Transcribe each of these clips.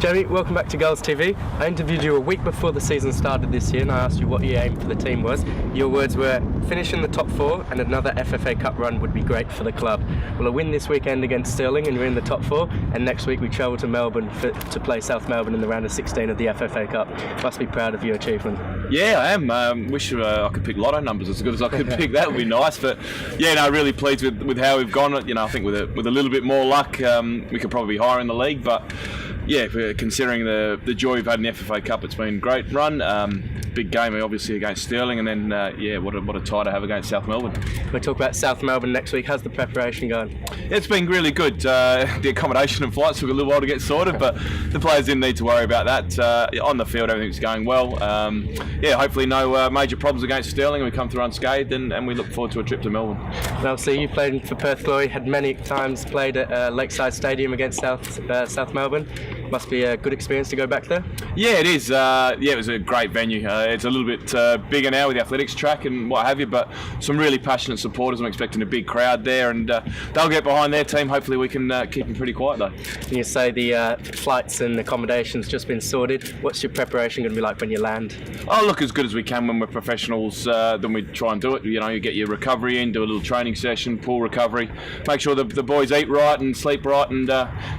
Jamie, welcome back to Girls TV. I interviewed you a week before the season started this year and I asked you what your aim for the team was. Your words were, finish in the top 4 and another FFA Cup run would be great for the club. Well, a win this weekend against Stirling and we're in the top 4, and next week we travel to Melbourne to play South Melbourne in the round of 16 of the FFA Cup. Must be proud of your achievement. Yeah, I am. Wish I could pick lotto numbers as good as I could pick. That would be nice. But yeah, no, really pleased with how we've gone. You know, I think with a little bit more luck, we could probably be higher in the league. But yeah, considering the joy we've had in the FFA Cup, it's been a great run. Big game obviously against Stirling, and then yeah, what a tie to have against South Melbourne. We'll talk about South Melbourne next week. How's the preparation going? It's been really good. The accommodation and flights took a little while to get sorted, but the players didn't need to worry about that. On the field, everything's going well. Yeah, hopefully no major problems against Stirling. We come through unscathed, and we look forward to a trip to Melbourne. And obviously, you played for Perth Glory, had many times played at Lakeside Stadium against South Melbourne. Must be a good experience to go back there. Yeah, it is. Yeah, it was a great venue. It's a little bit bigger now with the athletics track and what have you, but some really passionate supporters. I'm expecting a big crowd there, and they'll get behind their team. Hopefully we can keep them pretty quiet though. And you say the flights and accommodations just been sorted. What's your preparation going to be like when you land? Oh, look, as good as we can when we're professionals. Then we try and do it. You know, you get your recovery in, do a little training session, pool recovery, make sure the boys eat right and sleep right, and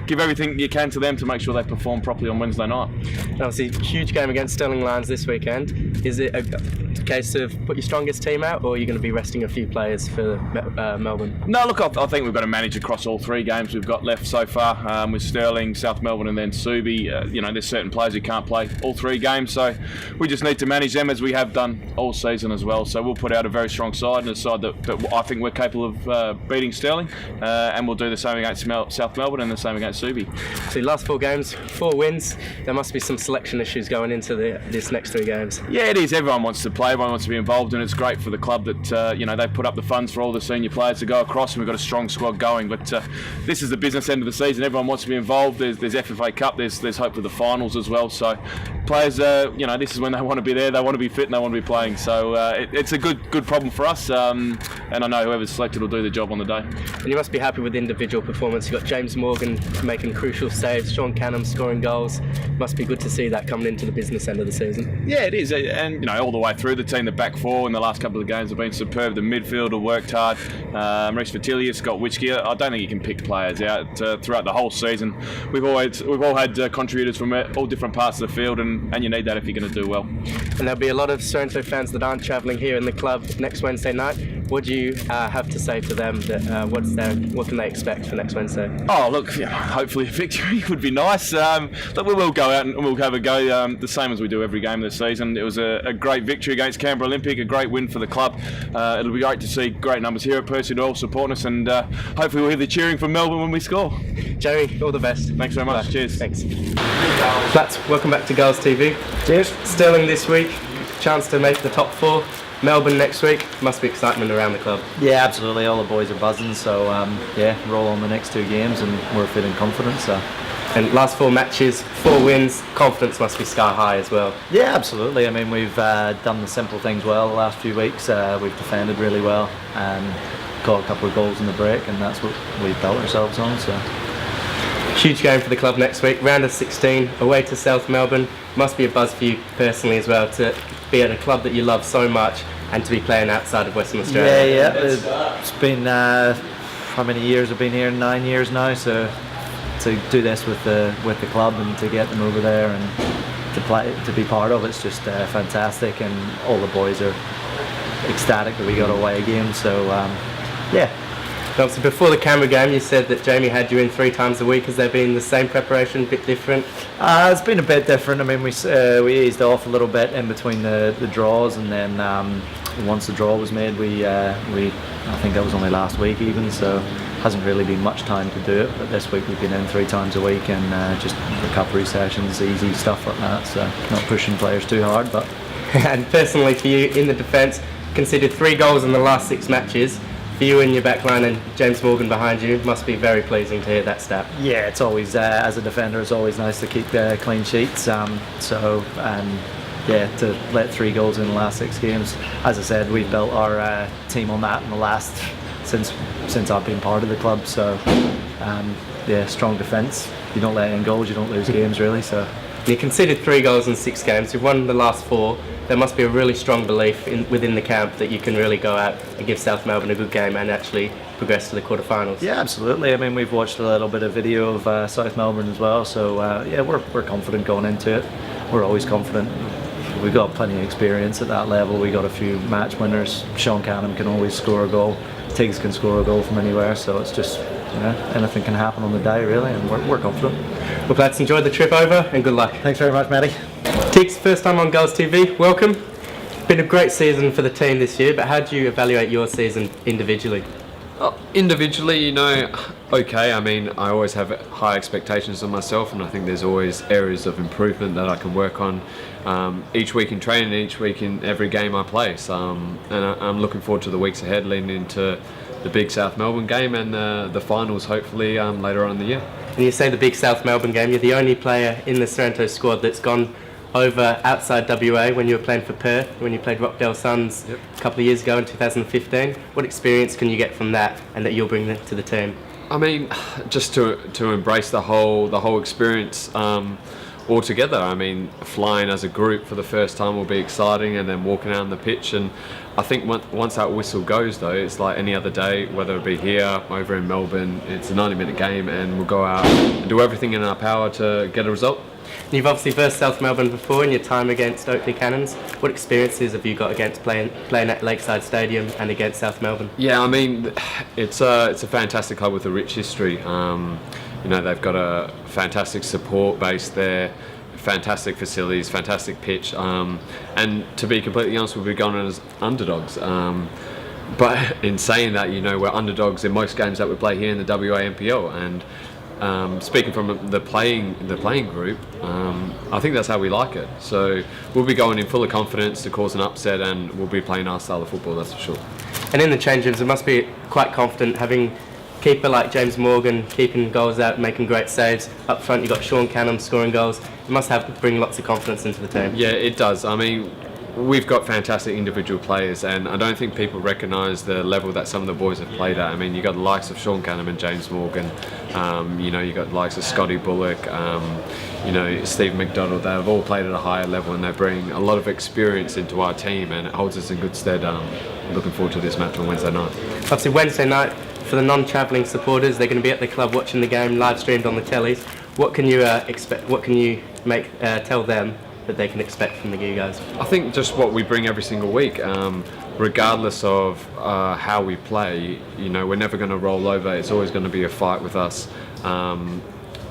give everything you can to them to make sure they perform properly on Wednesday night. And obviously, huge game against Stirling Lions this weekend. Is it a case of put your strongest team out, or are you going to be resting a few players for Melbourne? No, look, I think we've got to manage across all 3 games we've got left so far, with Stirling, South Melbourne and then Subi. You know, there's certain players who can't play all 3 games, so we just need to manage them as we have done all season as well. So we'll put out a very strong side, and a side that I think we're capable of beating Stirling, and we'll do the same against South Melbourne and the same against Subi. So last 4 games, 4 wins. There must be some selection issues going into this next 3 games. Yeah, it is. Everyone wants to play, everyone wants to be involved, and it's great for the club that you know, they've put up the funds for all the senior players to go across, and we've got a strong squad going. But this is the business end of the season. Everyone wants to be involved. There's FFA Cup. There's hope for the finals as well. So players, you know, this is when they want to be there. They want to be fit and they want to be playing. So it's a good problem for us. And I know whoever's selected will do the job on the day. And you must be happy with individual performance. You've got James Morgan making crucial saves, Sean Canham scoring goals. Must be good to see that coming into the business end of the season. Yeah, it is. And you know, all the way through the team, the back 4 in the last couple of games have been superb. The midfield have worked hard. Maurice Vitilius, Scott Witchke. I don't think you can pick players out throughout the whole season. We've all had contributors from all different parts of the field, and you need that if you're going to do well. And there'll be a lot of Sorrento fans that aren't travelling here in the club next Wednesday night. What do you have to say to them? That what can they expect for next Wednesday? Oh, look, yeah, hopefully a victory would be nice. Look, we will go out and we'll have a go, the same as we do every game this season. It was a great victory against Canberra Olympic, a great win for the club. It'll be great to see great numbers here at Percy all supporting us, and hopefully we'll hear the cheering from Melbourne when we score. Jamie, all the best. Thanks very much. Bye. Cheers. Thanks. Flats, welcome back to Girls TV. Cheers. Stirling this week, chance to make the top 4. Melbourne next week. Must be excitement around the club. Yeah, absolutely. All the boys are buzzing, so yeah, roll on the next 2 games and we're feeling confident. So. And last 4 matches, 4 wins, confidence must be sky high as well. Yeah, absolutely. I mean, we've done the simple things well the last few weeks. We've defended really well and got a couple of goals in the break, and that's what we've built ourselves on. So. Huge game for the club next week, round of 16, away to South Melbourne. Must be a buzz for you personally as well to be at a club that you love so much and to be playing outside of Western Australia. Yeah. It's been how many years? I've been here 9 years now, so to do this with the club and to get them over there and to be part of it's just fantastic, and all the boys are ecstatic that we got away again. So yeah. Obviously, before the camera game, you said that Jamie had you in 3 times a week. Has there been the same preparation, a bit different? It's been a bit different. I mean, we eased off a little bit in between the draws, and then once the draw was made, I think that was only last week even, so hasn't really been much time to do it. But this week we've been in 3 times a week, and just recovery sessions, easy stuff like that. So not pushing players too hard, but. And personally for you in the defence, conceded 3 goals in the last 6 matches. For you in your back line and James Morgan behind you, must be very pleasing to hear that stat. Yeah, it's always, as a defender, it's always nice to keep clean sheets. Yeah, to let 3 goals in the last 6 games. As I said, we've built our team on that in the last, since I've been part of the club. So yeah, strong defence. You don't let in goals, you don't lose games really. So You conceded 3 goals in 6 games. You've won the last 4. There must be a really strong belief within the camp that you can really go out and give South Melbourne a good game and actually progress to the quarterfinals. yeah, absolutely. I mean, we've watched a little bit of video of South Melbourne as well. So yeah, we're confident going into it. We're always confident. We've got plenty of experience at that level. We got a few match winners. Sean Canham can always score a goal. Tiggs can score a goal from anywhere. So it's just, anything can happen on the day really, and we're confident. Well, let's enjoy the trip over and good luck. Thanks very much, Matty. Tiggs, first time on Girls TV. Welcome. Been a great season for the team this year, but how do you evaluate your season individually? Individually, okay. I mean, I always have high expectations of myself, and I think there's always areas of improvement that I can work on each week in training, each week in every game I play. So, and I'm looking forward to the weeks ahead, leading into the big South Melbourne game and the finals, hopefully later on in the year. And you say the big South Melbourne game, you're the only player in the Sorrento squad that's gone over outside WA when you were playing for Perth, when you played Rockdale Suns a couple of years ago in 2015. What experience can you get from that and that you'll bring to the team? I mean, just to embrace the whole experience altogether. I mean, flying as a group for the first time will be exciting, and then walking out on the pitch. And I think once that whistle goes, though, it's like any other day, whether it be here, over in Melbourne. It's a 90-minute game, and we'll go out and do everything in our power to get a result. You've obviously versed South Melbourne before in your time against Oakley Cannons. What experiences have you got against playing at Lakeside Stadium and against South Melbourne? Yeah, I mean, it's a fantastic club with a rich history. They've got a fantastic support base there, fantastic facilities, fantastic pitch, and to be completely honest, we've gone as underdogs. But in saying that, we're underdogs in most games that we play here in the WA NPL, and speaking from the playing group, I think that's how we like it. So we'll be going in full of confidence to cause an upset, and we'll be playing our style of football, that's for sure. And in the change rooms, it must be quite confident having keeper like James Morgan keeping goals out, making great saves. Up front, you've got Sean Canham scoring goals. It must bring lots of confidence into the team. Yeah, it does. I mean, we've got fantastic individual players, and I don't think people recognise the level that some of the boys have played at. I mean, you've got the likes of Sean Canham and James Morgan, you've got the likes of Scotty Bullock, Steve McDonald. They've all played at a higher level, and they bring a lot of experience into our team, and it holds us in good stead. Looking forward to this match on Wednesday night. Obviously, Wednesday night, for the non-travelling supporters, they're going to be at the club watching the game, live streamed on the tellies. What can you expect? What can you tell them that they can expect from you guys? I think just what we bring every single week, regardless of how we play. We're never going to roll over. It's always going to be a fight with us, and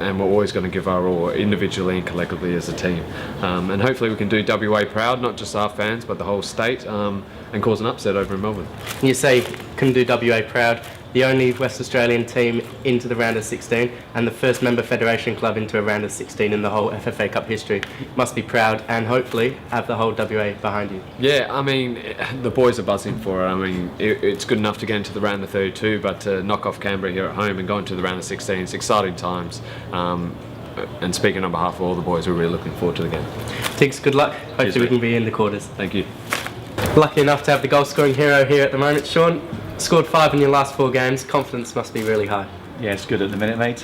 we're always going to give our all, individually and collectively as a team. And hopefully we can do WA proud, not just our fans, but the whole state, and cause an upset over in Melbourne. You say can do WA proud. The only West Australian team into the round of 16 and the first member federation club into a round of 16 in the whole FFA Cup history. Must be proud and hopefully have the whole WA behind you. Yeah, I mean, the boys are buzzing for it. I mean, it's good enough to get into the round of 32, but to knock off Canberra here at home and go into the round of 16, it's exciting times. And speaking on behalf of all the boys, we're really looking forward to the game. Tiggs, good luck. Hopefully we can be in the quarters. Thank you. Lucky enough to have the goal scoring hero here at the moment. Sean, scored 5 in your last 4 games. Confidence must be really high. Yeah, it's good at the minute, mate.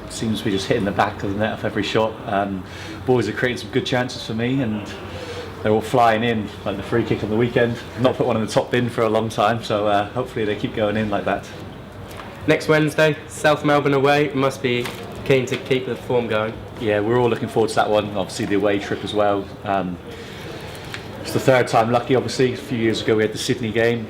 Seems to be just hitting the back of the net off every shot. Boys are creating some good chances for me, and they're all flying in, like the free kick on the weekend. Not put one in the top bin for a long time, so hopefully they keep going in like that. Next Wednesday, South Melbourne away. Must be keen to keep the form going. Yeah, we're all looking forward to that one. Obviously the away trip as well. It's the 3rd time lucky, obviously. A few years ago we had the Sydney game.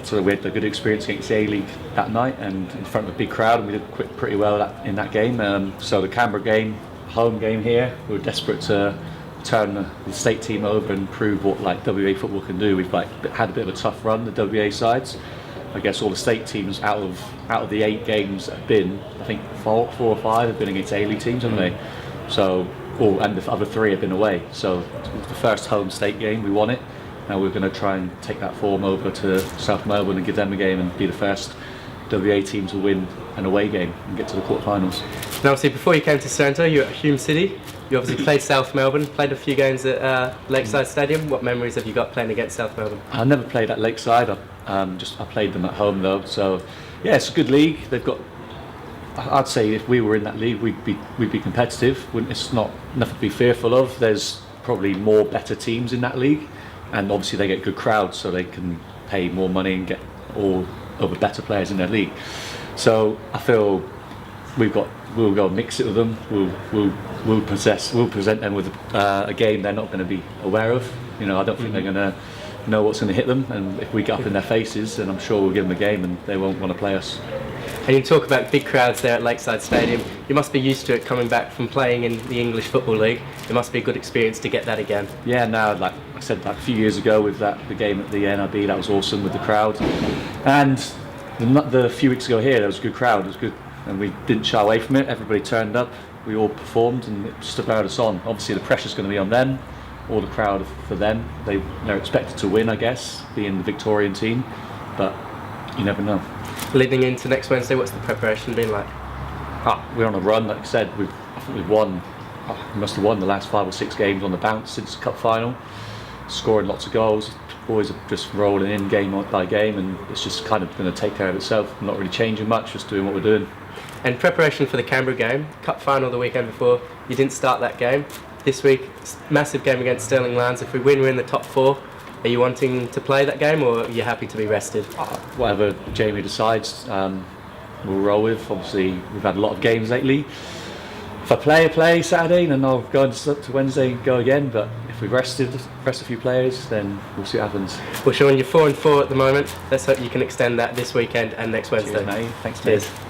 So we had a good experience against the A-League that night and in front of a big crowd, and we did pretty well in that game. So the Canberra game, home game here, we were desperate to turn the state team over and prove what WA football can do. We've had a bit of a tough run, the WA sides. I guess all the state teams out of the 8 games that have been, I think 4 or 5 have been against A-League teams, haven't they? So, and the other 3 have been away. So it was the first home state game, we won it. Now we're going to try and take that form over to South Melbourne and give them a game and be the first WA team to win an away game and get to the quarterfinals. Now, obviously, before you came to Sorrento, you were at Hume City. You obviously played South Melbourne, played a few games at Lakeside Stadium. What memories have you got playing against South Melbourne? I never played at Lakeside. I played them at home though. So yeah, it's a good league. They've got I'd say if we were in that league, we'd be competitive. It's not nothing to be fearful of. There's probably more better teams in that league, and obviously they get good crowds, so they can pay more money and get all other better players in their league. So I feel we'll go mix it with them. We'll present them with a game they're not going to be aware of. I don't think they're going to know what's going to hit them, and if we get up in their faces, then I'm sure we'll give them a game and they won't want to play us. And you talk about big crowds there at Lakeside Stadium. You must be used to it coming back from playing in the English Football League. It must be a good experience to get that again. Yeah, now, like I said, like a few years ago with the game at the NRB, that was awesome with the crowd. And the few weeks ago here, there was a good crowd. It was good, and we didn't shy away from it. Everybody turned up. We all performed, and it just allowed us on. Obviously, the pressure's going to be on them, all the crowd for them. They're expected to win, I guess, being the Victorian team, but you never know. Leading into next Wednesday, what's the preparation been like? We're on a run, like I said. I think we've won. We must have won the last 5 or 6 games on the bounce since the cup final, scoring lots of goals. Boys are just rolling in game by game, and it's just kind of going to take care of itself. Not really changing much, just doing what we're doing. And preparation for the Canberra game, cup final the weekend before. You didn't start that game. This week, massive game against Stirling Lions. If we win, we're in the top 4. Are you wanting to play that game, or are you happy to be rested? Whatever Jamie decides, we'll roll with. Obviously, we've had a lot of games lately. If I play Saturday, then I'll go to Wednesday and go again. But if we've rest a few players, then we'll see what happens. Well, Sean, you're 4-4 at the moment. Let's hope you can extend that this weekend and next Wednesday. Cheers, mate. Thanks, Cheers. mate.